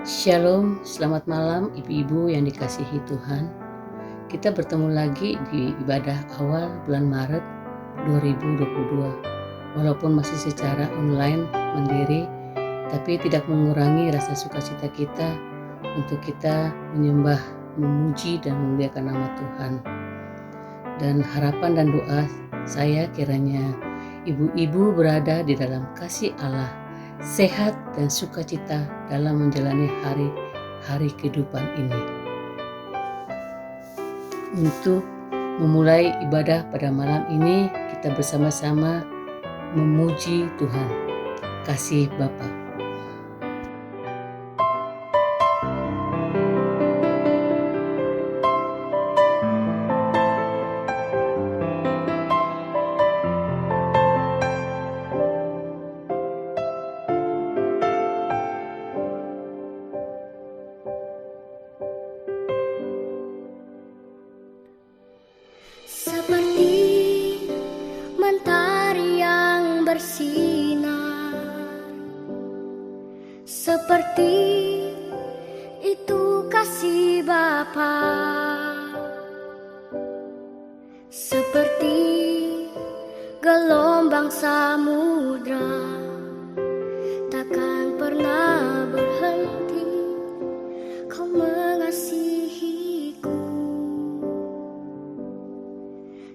Shalom, selamat malam ibu-ibu yang dikasihi Tuhan. Kita bertemu lagi di ibadah awal bulan Maret 2022. Walaupun masih secara online mandiri, tapi tidak mengurangi rasa sukacita kita untuk kita menyembah, memuji dan memuliakan nama Tuhan. Dan harapan dan doa saya kiranya ibu-ibu berada di dalam kasih Allah, sehat dan sukacita dalam menjalani hari-hari kehidupan ini. Untuk memulai ibadah pada malam ini, kita bersama-sama memuji Tuhan. Kasih Bapa. Seperti mentari yang bersinar, seperti itu kasih Bapa, seperti gelombang samudra takkan pernah berhenti Kau mengasihiku.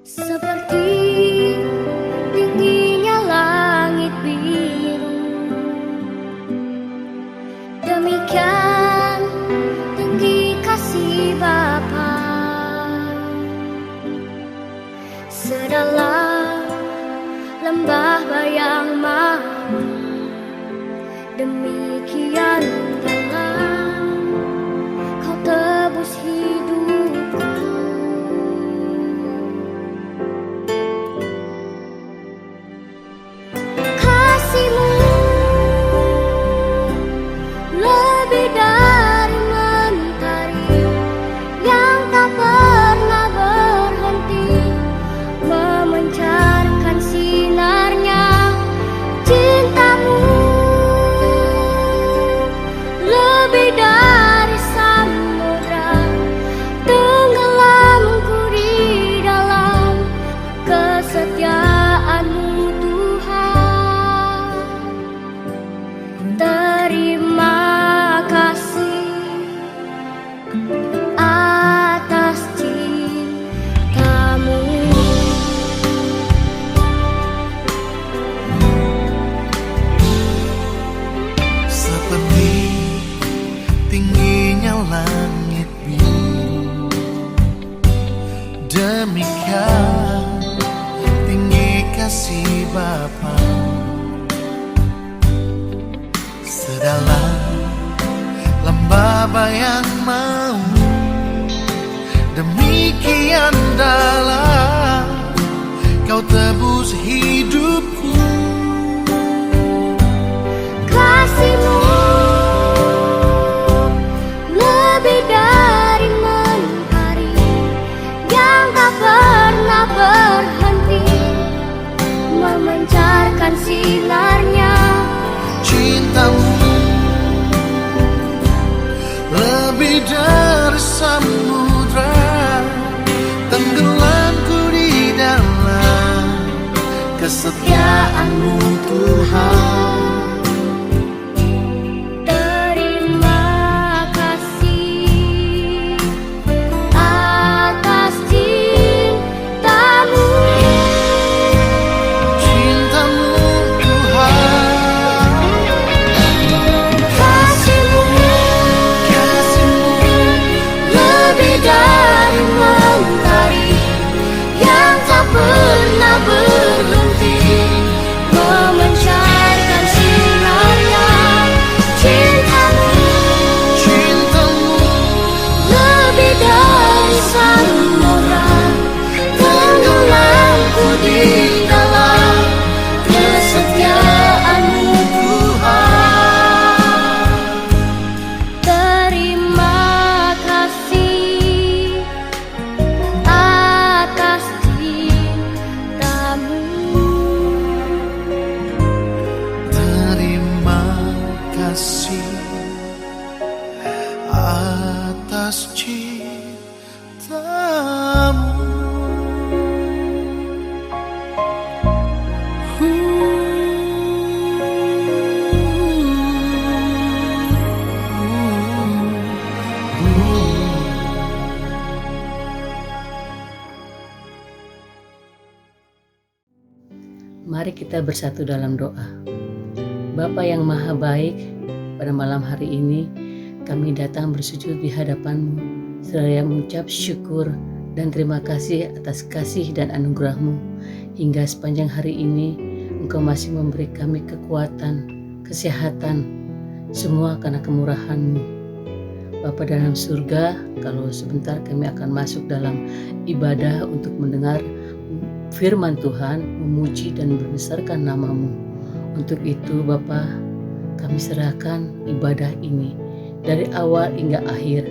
Seperti tingginya langit biru, demikian tinggi kasih Bapa. Sedalam lembah bayang maut, demikian dalam Kau tebus hidupku. Kasih-Mu lebih dari mentari yang tak pernah berhenti memancarkan sinarnya. Cinta-Mu lebih dari samudra, tenggelamku di dalam kesetiaan-Mu Tuhan. Terima kasih atas cinta-Mu. Seperti tingginya langit biru, demikian tinggi kasih Bapa. Sedalam lembah bayang maut, demikian dalam Kau tebus hidupku. Kasih-Mu lebih dari mentari yang tak pernah berhenti memancarkan sinarnya. Cinta-Mu lebih dari samudra, tenggelamku di dalam kesetiaan-Mu Tuhan. Terima kasih atas cinta-Mu. Cinta-Mu Tuhan, Kasih-Mu lebih dari mentari yang tak pernah berhenti memancarkan sinarnya. Cinta-Mu lebih dari samudra, tenggelamku di dalam kesetiaan-Mu Tuhan. Terima kasih atas cinta-Mu. terima kasih atas cintamu. Mari kita bersatu dalam doa. Bapa yang maha baik, pada malam hari ini kami datang bersujud di hadapan-Mu, seraya mengucap syukur dan terima kasih atas kasih dan anugerah-Mu. Hingga sepanjang hari ini Engkau masih memberi kami kekuatan, kesehatan, semua karena kemurahan-Mu. Bapa dalam surga, kalau sebentar kami akan masuk dalam ibadah untuk mendengar firman Tuhan, memuji dan membesarkan nama-Mu. Untuk itu Bapa, kami serahkan ibadah ini dari awal hingga akhir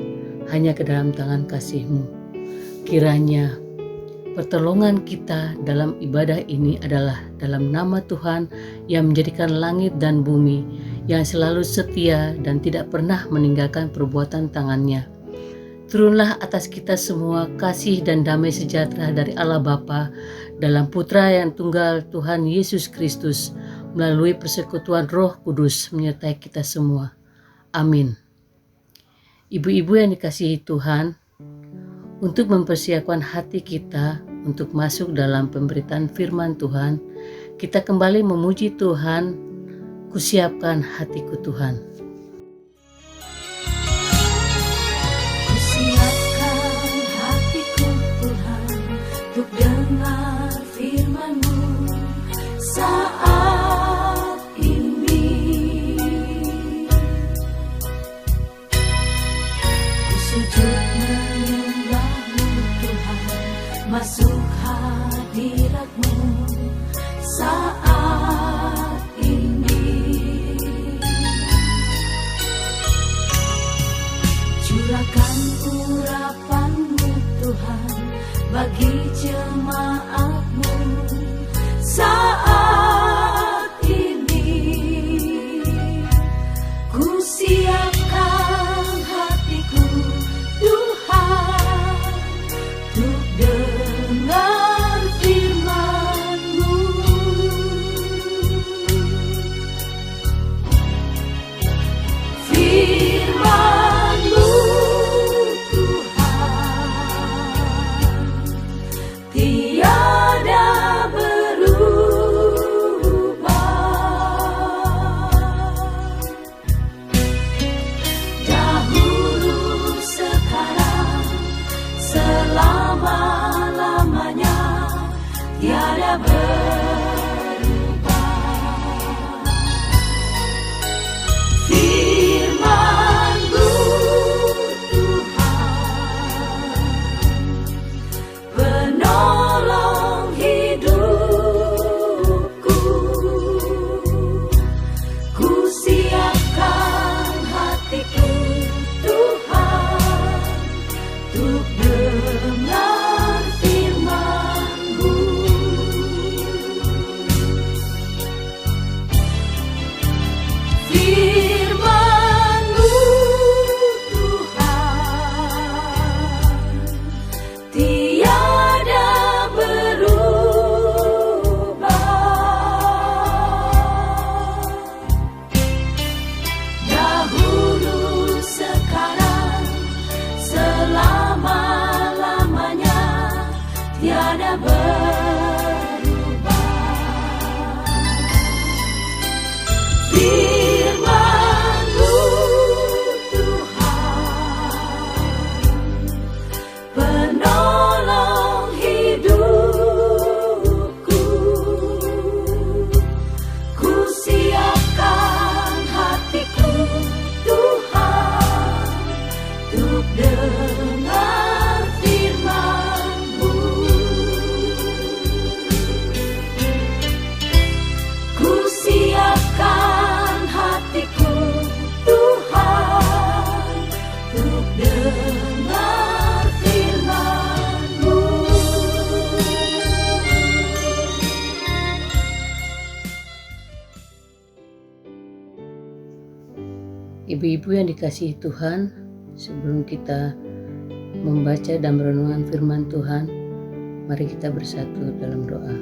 hanya ke dalam tangan kasih-Mu. Kiranya pertolongan kita dalam ibadah ini adalah dalam nama Tuhan yang menjadikan langit dan bumi, yang selalu setia dan tidak pernah meninggalkan perbuatan tangannya. Turunlah atas kita semua kasih dan damai sejahtera dari Allah Bapa dalam Putra yang tunggal Tuhan Yesus Kristus melalui persekutuan Roh Kudus menyertai kita semua. Amin. Ibu-ibu yang dikasihi Tuhan, untuk mempersiapkan hati kita untuk masuk dalam pemberitaan firman Tuhan, kita kembali memuji Tuhan. Kusiapkan hatiku Tuhan. Siapkan hatiku Tuhan untuk dengar firman-Mu saat ini. Ku sujud menyembah-Mu Tuhan, masuk hadirat-Mu saat ini. Curahkan urapan-Mu Tuhan bagi jemaat-Mu saat ini. Ku siapkan hatiku Tuhan untuk dengar firman-Mu. Firman-Mu tiada berubah, dahulu sekarang selama-lamanya tiada berubah. Firman-Mu penolong hidupku, ku siapkan hatiku Tuhan untuk dengar firman-Mu. Firman-Mu Tuhan tiada berubah, dahulu sekarang selama-lamanya tiada berubah. Firman-Mu Tuhan penolong hidupku, ku siapkan hatiku Tuhan untuk dengar firman-Mu. Ku siapkan hatiku Tuhan untuk dengar firman-Mu. Ibu-ibu yang dikasihi Tuhan, sebelum kita membaca dan merenungkan firman Tuhan, mari kita bersatu dalam doa.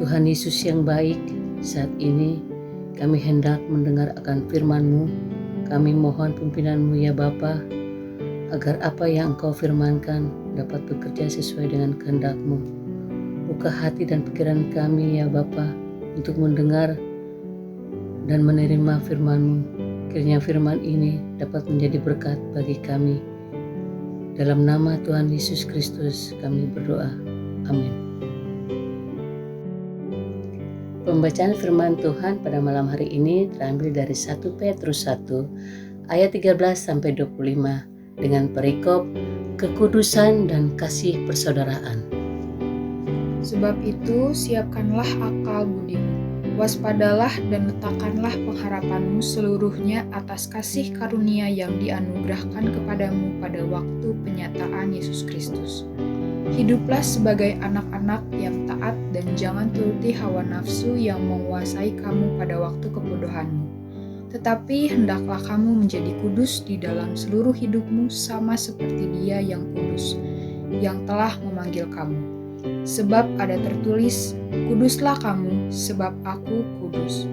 Tuhan Yesus yang baik, saat ini kami hendak mendengar akan firman-Mu. Kami mohon pimpinan-Mu ya Bapa, agar apa yang Engkau firmankan dapat bekerja sesuai dengan kehendak-Mu. Buka hati dan pikiran kami ya Bapa untuk mendengar dan menerima firman-Mu. Kiranya firman ini dapat menjadi berkat bagi kami. Dalam nama Tuhan Yesus Kristus kami berdoa. Amin. Pembacaan firman Tuhan pada malam hari ini terambil dari 1 Petrus 1 ayat 13-25 dengan perikop kekudusan dan kasih persaudaraan. Sebab itu, siapkanlah akal budimu, waspadalah dan letakkanlah pengharapanmu seluruhnya atas kasih karunia yang dianugerahkan kepadamu pada waktu penyataan Yesus Kristus. Hiduplah sebagai anak-anak yang taat dan jangan turuti hawa nafsu yang menguasai kamu pada waktu kebodohanmu. Tetapi hendaklah kamu menjadi kudus di dalam seluruh hidupmu sama seperti Dia yang kudus, yang telah memanggil kamu. Sebab ada tertulis, kuduslah kamu, sebab aku kudus.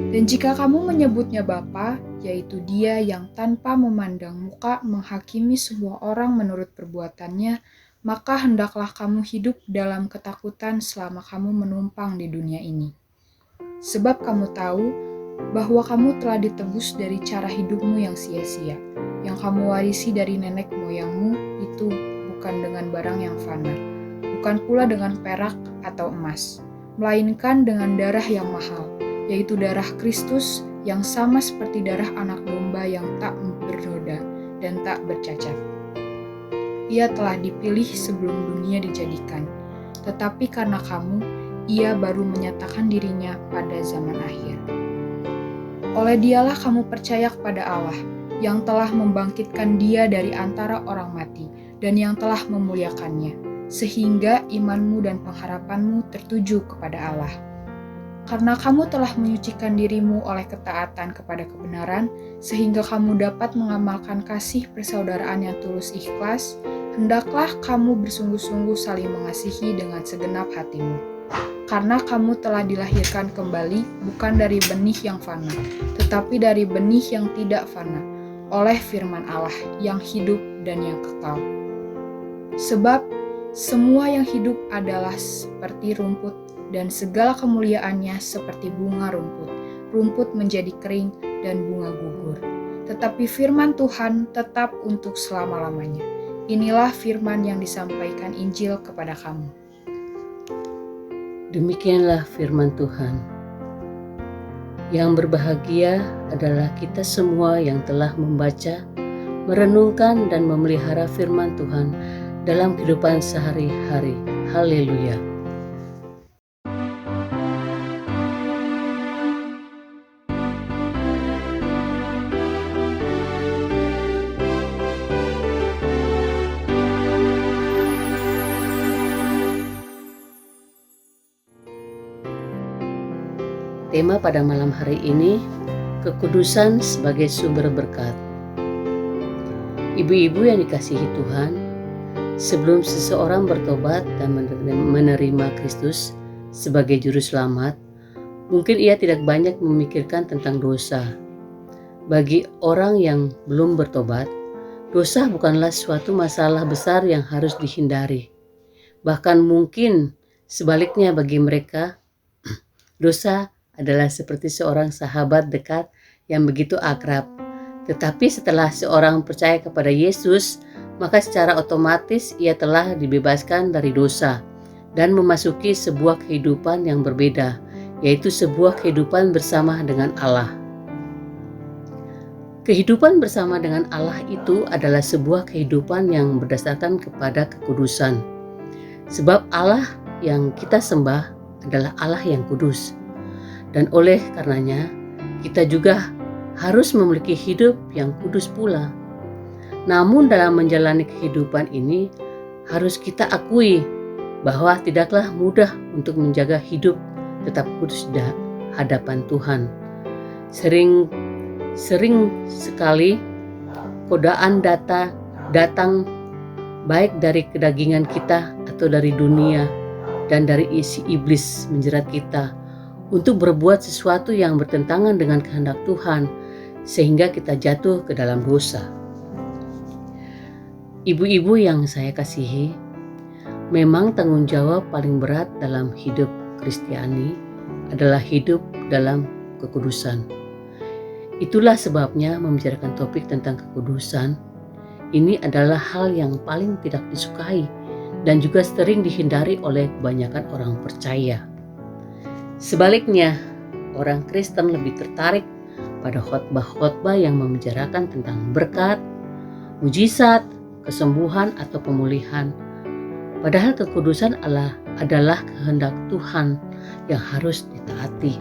Dan jika kamu menyebutnya Bapa, yaitu Dia yang tanpa memandang muka menghakimi semua orang menurut perbuatannya, maka hendaklah kamu hidup dalam ketakutan selama kamu menumpang di dunia ini. Sebab kamu tahu bahwa kamu telah ditebus dari cara hidupmu yang sia-sia, yang kamu warisi dari nenek moyangmu itu bukan dengan barang yang fana, bukan pula dengan perak atau emas, melainkan dengan darah yang mahal, yaitu darah Kristus yang sama seperti darah anak domba yang tak bernoda dan tak bercacat. Ia telah dipilih sebelum dunia dijadikan, tetapi karena kamu, Ia baru menyatakan dirinya pada zaman akhir. Oleh Dialah kamu percaya kepada Allah, yang telah membangkitkan Dia dari antara orang mati, dan yang telah memuliakannya, sehingga imanmu dan pengharapanmu tertuju kepada Allah. Karena kamu telah menyucikan dirimu oleh ketaatan kepada kebenaran, sehingga kamu dapat mengamalkan kasih persaudaraan yang tulus ikhlas, hendaklah kamu bersungguh-sungguh saling mengasihi dengan segenap hatimu. Karena kamu telah dilahirkan kembali bukan dari benih yang fana, tetapi dari benih yang tidak fana, oleh firman Allah yang hidup dan yang kekal. Sebab semua yang hidup adalah seperti rumput, dan segala kemuliaannya seperti bunga rumput. Rumput menjadi kering dan bunga gugur. Tetapi firman Tuhan tetap untuk selama-lamanya. Inilah firman yang disampaikan Injil kepada kamu. Demikianlah firman Tuhan. Yang berbahagia adalah kita semua yang telah membaca, merenungkan dan memelihara firman Tuhan dalam kehidupan sehari-hari. Haleluya. Tema pada malam hari ini, kekudusan sebagai sumber berkat. Ibu-ibu yang dikasihi Tuhan, sebelum seseorang bertobat dan menerima Kristus sebagai juru selamat, mungkin ia tidak banyak memikirkan tentang dosa. Bagi orang yang belum bertobat, dosa bukanlah suatu masalah besar yang harus dihindari. Bahkan mungkin sebaliknya bagi mereka, dosa adalah seperti seorang sahabat dekat yang begitu akrab. Tetapi setelah seorang percaya kepada Yesus, maka secara otomatis ia telah dibebaskan dari dosa dan memasuki sebuah kehidupan yang berbeda, yaitu sebuah kehidupan bersama dengan Allah. Kehidupan bersama dengan Allah itu adalah sebuah kehidupan yang berdasarkan kepada kekudusan. Sebab Allah yang kita sembah adalah Allah yang kudus. Dan oleh karenanya, kita juga harus memiliki hidup yang kudus pula. Namun dalam menjalani kehidupan ini, harus kita akui bahwa tidaklah mudah untuk menjaga hidup tetap kudus di hadapan Tuhan. Sering sekali godaan datang baik dari kedagingan kita atau dari dunia dan dari isi iblis menjerat kita untuk berbuat sesuatu yang bertentangan dengan kehendak Tuhan sehingga kita jatuh ke dalam dosa. Ibu-ibu yang saya kasihi, memang tanggung jawab paling berat dalam hidup Kristiani adalah hidup dalam kekudusan. Itulah sebabnya membicarakan topik tentang kekudusan ini adalah hal yang paling tidak disukai dan juga sering dihindari oleh kebanyakan orang percaya. Sebaliknya, orang Kristen lebih tertarik pada khotbah-khotbah yang membicarakan tentang berkat, mujizat, kesembuhan atau pemulihan. Padahal kekudusan adalah kehendak Tuhan yang harus ditaati.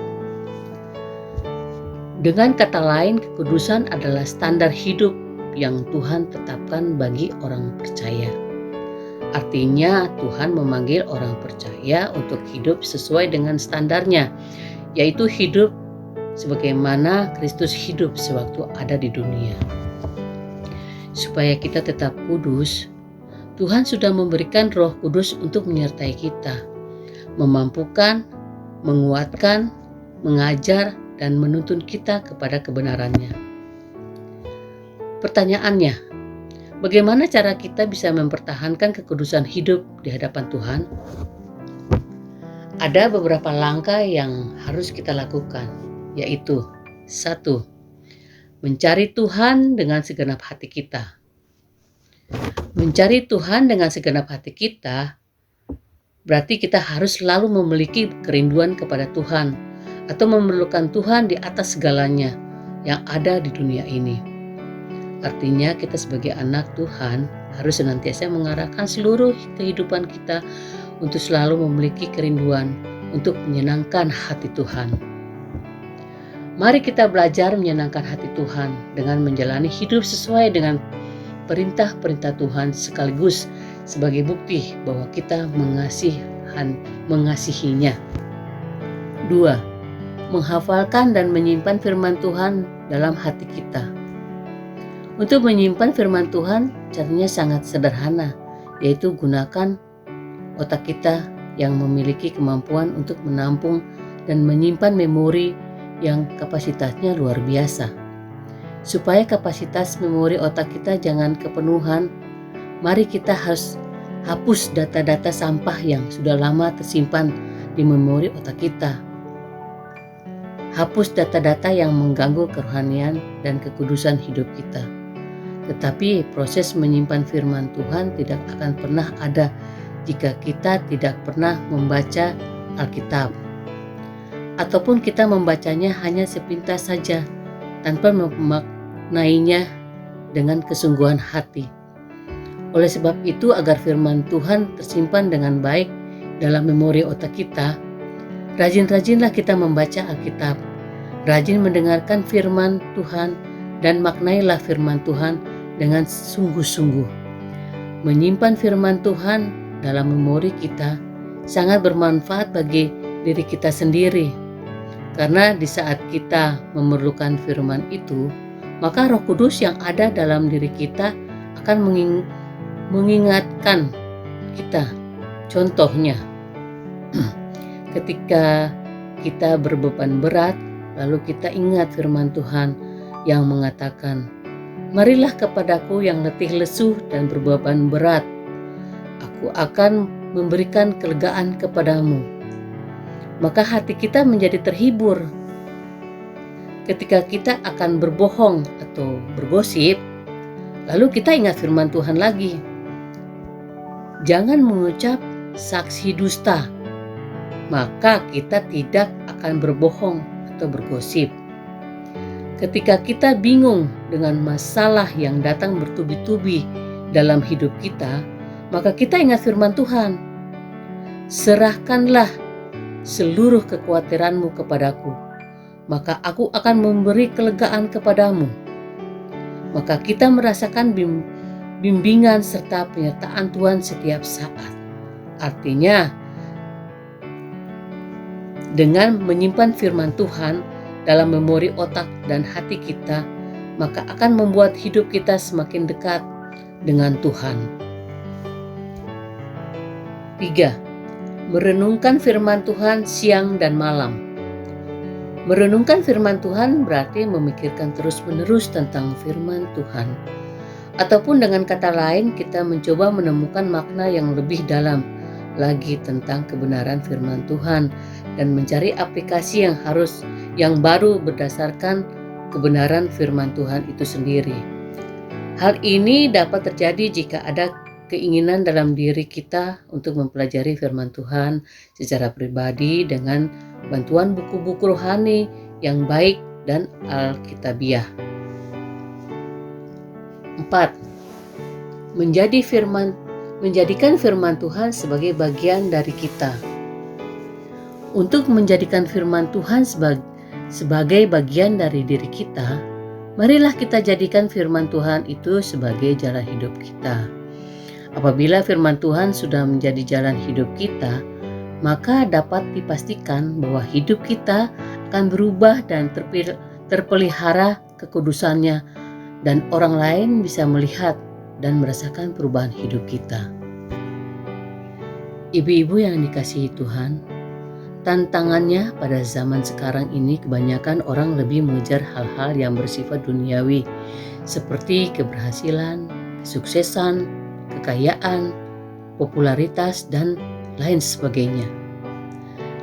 Dengan kata lain, kekudusan adalah standar hidup yang Tuhan tetapkan bagi orang percaya. Artinya Tuhan memanggil orang percaya untuk hidup sesuai dengan standarnya, yaitu hidup sebagaimana Kristus hidup sewaktu ada di dunia. Supaya kita tetap kudus, Tuhan sudah memberikan Roh Kudus untuk menyertai kita, memampukan, menguatkan, mengajar, dan menuntun kita kepada kebenarannya. Pertanyaannya, bagaimana cara kita bisa mempertahankan kekudusan hidup di hadapan Tuhan? Ada beberapa langkah yang harus kita lakukan, yaitu 1. Mencari Tuhan dengan segenap hati kita. Mencari Tuhan dengan segenap hati kita berarti kita harus selalu memiliki kerinduan kepada Tuhan atau memerlukan Tuhan di atas segalanya yang ada di dunia ini. Artinya kita sebagai anak Tuhan harus senantiasa mengarahkan seluruh kehidupan kita untuk selalu memiliki kerinduan untuk menyenangkan hati Tuhan. Mari kita belajar menyenangkan hati Tuhan dengan menjalani hidup sesuai dengan perintah-perintah Tuhan sekaligus sebagai bukti bahwa kita mengasihinya. 2. Menghafalkan dan menyimpan firman Tuhan dalam hati kita. Untuk menyimpan firman Tuhan caranya sangat sederhana, yaitu gunakan otak kita yang memiliki kemampuan untuk menampung dan menyimpan memori yang kapasitasnya luar biasa. Supaya kapasitas memori otak kita jangan kepenuhan, mari kita harus hapus data-data sampah yang sudah lama tersimpan di memori otak kita. Hapus data-data yang mengganggu kerohanian dan kekudusan hidup kita. Tetapi proses menyimpan firman Tuhan tidak akan pernah ada jika kita tidak pernah membaca Alkitab. Ataupun kita membacanya hanya sepintas saja tanpa memaknainya dengan kesungguhan hati. Oleh sebab itu, agar firman Tuhan tersimpan dengan baik dalam memori otak kita, rajin-rajinlah kita membaca Alkitab, rajin mendengarkan firman Tuhan, dan maknailah firman Tuhan dengan sungguh-sungguh. Menyimpan firman Tuhan dalam memori kita sangat bermanfaat bagi diri kita sendiri, karena di saat kita memerlukan firman itu, maka Roh Kudus yang ada dalam diri kita akan mengingatkan kita. Contohnya, ketika kita berbeban berat, lalu kita ingat firman Tuhan yang mengatakan, "Marilah kepadaku yang letih lesu dan berbeban berat, aku akan memberikan kelegaan kepadamu." Maka hati kita menjadi terhibur. Ketika kita akan berbohong atau bergosip, lalu kita ingat firman Tuhan lagi. Jangan mengucap saksi dusta, maka kita tidak akan berbohong atau bergosip. Ketika kita bingung dengan masalah yang datang bertubi-tubi dalam hidup kita, maka kita ingat firman Tuhan. Serahkanlah seluruh kekhawatiranmu kepadaku, maka aku akan memberi kelegaan kepadamu. Maka kita merasakan bimbingan serta penyertaan Tuhan setiap saat. Artinya, dengan menyimpan firman Tuhan dalam memori otak dan hati kita, maka akan membuat hidup kita semakin dekat dengan Tuhan. 3. Merenungkan firman Tuhan siang dan malam. Merenungkan firman Tuhan berarti memikirkan terus-menerus tentang firman Tuhan. Ataupun dengan kata lain, kita mencoba menemukan makna yang lebih dalam lagi tentang kebenaran firman Tuhan dan mencari aplikasi yang baru berdasarkan kebenaran firman Tuhan itu sendiri. Hal ini dapat terjadi jika ada keinginan dalam diri kita untuk mempelajari firman Tuhan secara pribadi dengan bantuan buku-buku rohani yang baik dan alkitabiah. 4. Menjadikan firman Tuhan sebagai bagian dari kita. Untuk menjadikan firman Tuhan sebagai bagian dari diri kita, marilah kita jadikan firman Tuhan itu sebagai jalan hidup kita. Apabila firman Tuhan sudah menjadi jalan hidup kita, maka dapat dipastikan bahwa hidup kita akan berubah dan terpelihara kekudusannya, dan orang lain bisa melihat dan merasakan perubahan hidup kita. Ibu-ibu yang dikasihi Tuhan, tantangannya pada zaman sekarang ini kebanyakan orang lebih mengejar hal-hal yang bersifat duniawi seperti keberhasilan, kesuksesan, kekayaan, popularitas, dan lain sebagainya.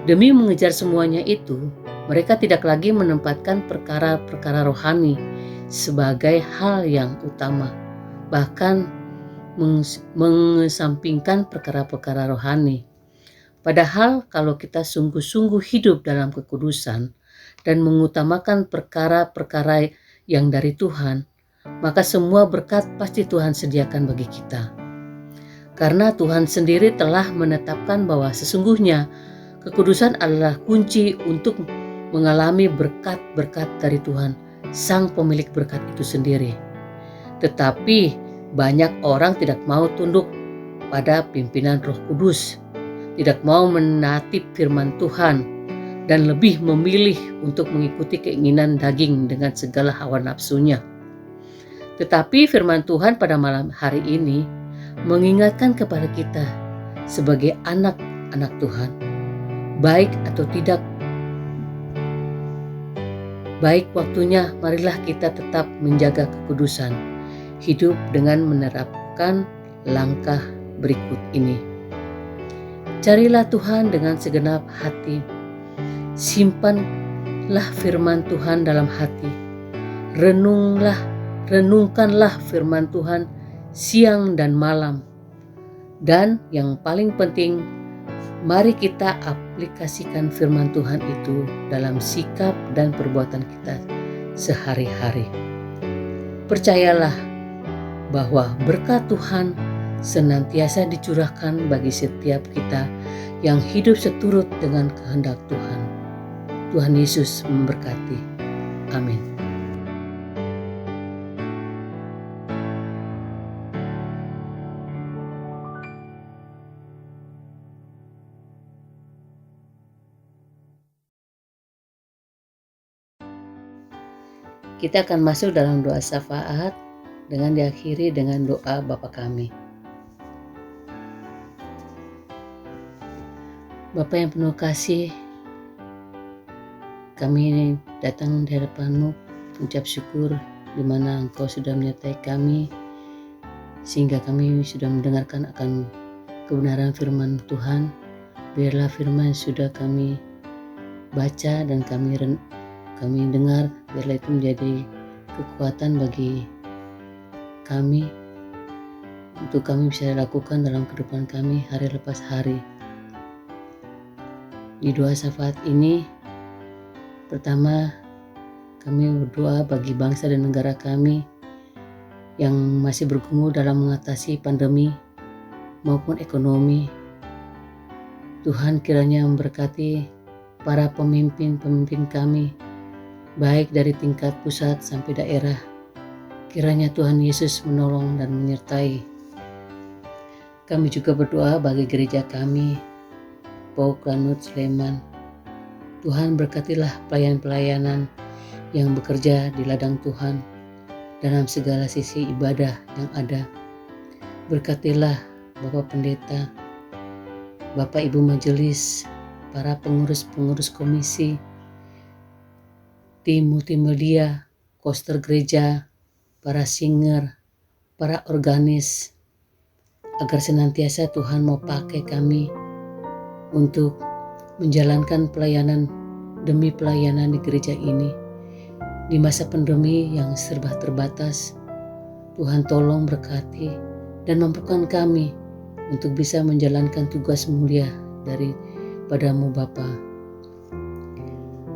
Demi mengejar semuanya itu, mereka tidak lagi menempatkan perkara-perkara rohani sebagai hal yang utama, bahkan mengesampingkan perkara-perkara rohani. Padahal kalau kita sungguh-sungguh hidup dalam kekudusan dan mengutamakan perkara-perkara yang dari Tuhan, maka semua berkat pasti Tuhan sediakan bagi kita. Karena Tuhan sendiri telah menetapkan bahwa sesungguhnya kekudusan adalah kunci untuk mengalami berkat-berkat dari Tuhan, Sang pemilik berkat itu sendiri. Tetapi banyak orang tidak mau tunduk pada pimpinan Roh Kudus, tidak mau menaati firman Tuhan, dan lebih memilih untuk mengikuti keinginan daging dengan segala hawa nafsunya. Tetapi firman Tuhan pada malam hari ini mengingatkan kepada kita sebagai anak-anak Tuhan, baik atau tidak baik waktunya, marilah kita tetap menjaga kekudusan, hidup dengan menerapkan langkah berikut ini. Carilah Tuhan dengan segenap hati, simpanlah firman Tuhan dalam hati, renungkanlah firman Tuhan siang dan malam. Dan yang paling penting, mari kita aplikasikan firman Tuhan itu dalam sikap dan perbuatan kita sehari-hari. Percayalah bahwa berkat Tuhan senantiasa dicurahkan bagi setiap kita yang hidup seturut dengan kehendak Tuhan. Tuhan Yesus memberkati. Amin. Kita akan masuk dalam doa syafaat dengan diakhiri dengan doa Bapa kami. Bapa yang penuh kasih, kami datang di hadapan-Mu mengucap syukur di mana Engkau sudah menyertai kami sehingga kami sudah mendengarkan akan kebenaran firman Tuhan. Biarlah firman sudah kami baca dan kami dengar, biarlah itu menjadi kekuatan bagi kami untuk kami bisa lakukan dalam kehidupan kami hari lepas hari. Di doa syafaat ini, pertama kami berdoa bagi bangsa dan negara kami yang masih bergumul dalam mengatasi pandemi maupun ekonomi. Tuhan kiranya memberkati para pemimpin-pemimpin kami, baik dari tingkat pusat sampai daerah. Kiranya Tuhan Yesus menolong dan menyertai. Kami juga berdoa bagi gereja kami, Pauk Lanut Sleman. Tuhan berkatilah pelayan-pelayanan yang bekerja di ladang Tuhan. dalam segala sisi ibadah yang ada. Berkatilah Bapak Pendeta, Bapak Ibu Majelis, para pengurus-pengurus komisi, tim multimedia, koster gereja, para singer, para organis, agar senantiasa Tuhan mau pakai kami untuk menjalankan pelayanan demi pelayanan di gereja ini. Di masa pandemi yang serba terbatas, Tuhan tolong berkati dan mampukan kami untuk bisa menjalankan tugas mulia daripadamu Bapa.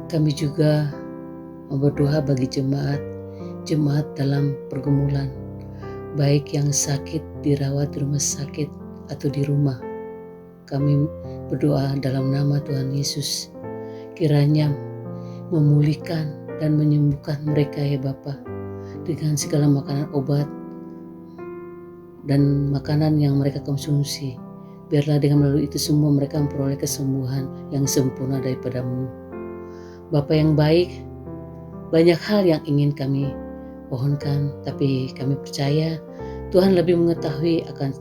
Kami juga berdoa bagi jemaat dalam pergumulan, baik yang sakit dirawat di rumah sakit atau di rumah. Kami berdoa dalam nama Tuhan Yesus, kiranya memulihkan dan menyembuhkan mereka ya Bapa, dengan segala makanan obat dan makanan yang mereka konsumsi. Biarlah dengan melalui itu semua mereka memperoleh kesembuhan yang sempurna daripadamu. Bapa yang baik, banyak hal yang ingin kami pohonkan, tapi kami percaya Tuhan lebih mengetahui akan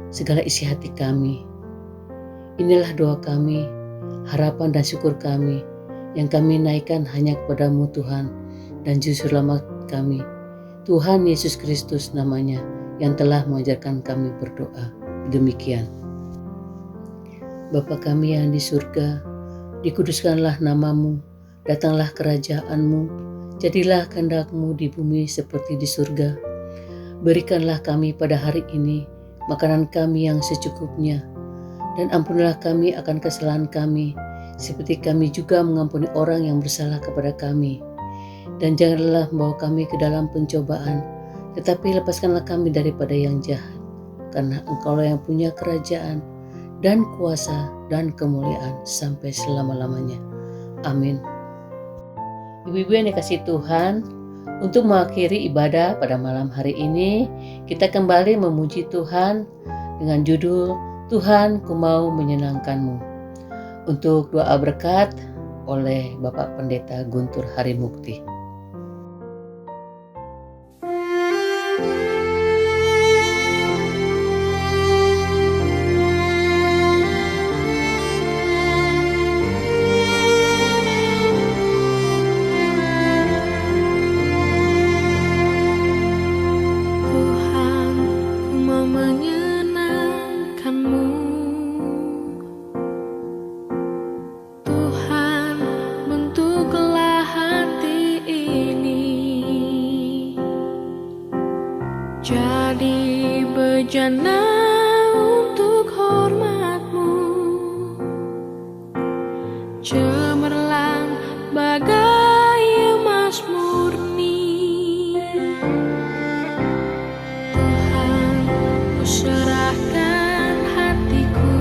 segala isi hati kami. Inilah doa kami, harapan dan syukur kami yang kami naikkan hanya kepadamu Tuhan dan Juru Selamat kami, Tuhan Yesus Kristus namanya, yang telah mengajarkan kami berdoa. Demikian. Bapa kami yang di surga, dikuduskanlah namamu, datanglah kerajaanmu, jadilah kehendak-Mu di bumi seperti di surga. Berikanlah kami pada hari ini makanan kami yang secukupnya, dan ampunilah kami akan kesalahan kami, seperti kami juga mengampuni orang yang bersalah kepada kami. Dan janganlah membawa kami ke dalam pencobaan, tetapi lepaskanlah kami daripada yang jahat. Karena Engkaulah yang punya kerajaan dan kuasa dan kemuliaan sampai selama-lamanya. Amin. Ibu-ibu yang dikasihi Tuhan, untuk mengakhiri ibadah pada malam hari ini, kita kembali memuji Tuhan dengan judul Tuhan, ku mau menyenangkanmu. Untuk doa berkat oleh Bapak Pendeta Guntur Harimukti. Tuhan, ku mau menyenangkanmu. Tuhan, bentuklah hati ini jadi bejana untuk hormat-Mu, cemerlang bagai emas murni. Tuhan, ku serahkan hatiku,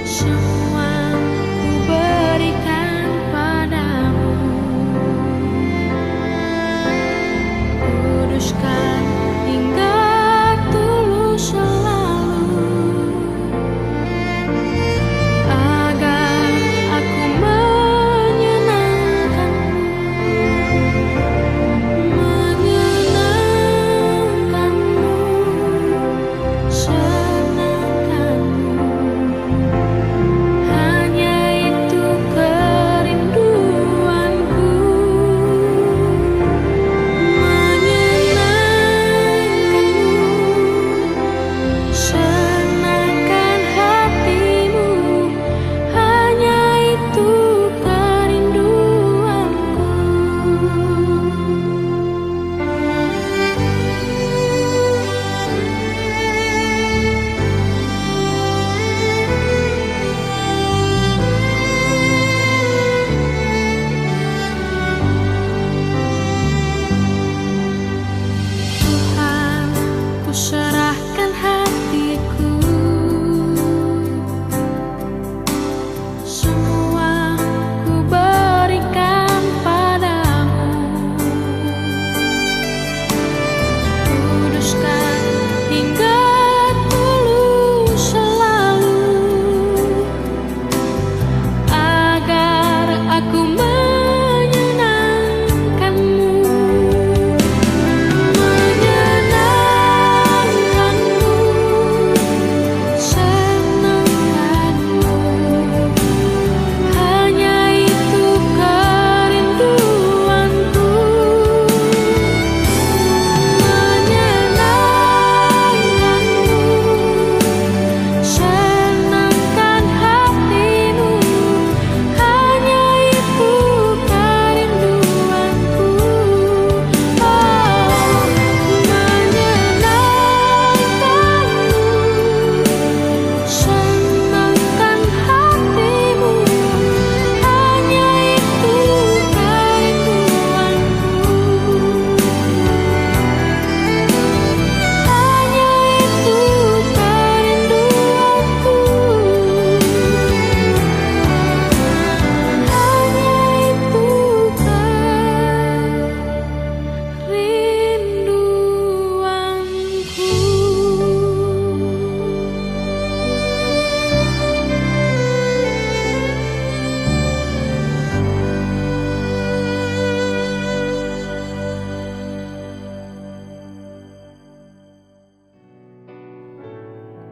semua ku berikan padamu. Kuduskan hingga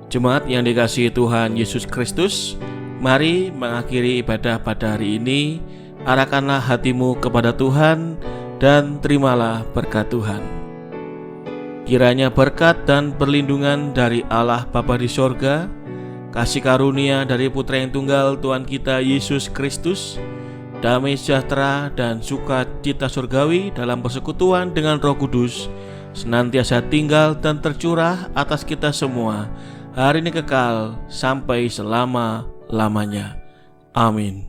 Jemaat yang dikasihi Tuhan Yesus Kristus, mari mengakhiri ibadah pada hari ini. Arahkanlah hatimu kepada Tuhan dan terimalah berkat Tuhan. Kiranya berkat dan perlindungan dari Allah Bapa di sorga, kasih karunia dari Putra yang tunggal Tuhan kita Yesus Kristus, damai sejahtera dan sukacita surgawi dalam persekutuan dengan Roh Kudus senantiasa tinggal dan tercurah atas kita semua, hari ini kekal sampai selama-lamanya. Amin.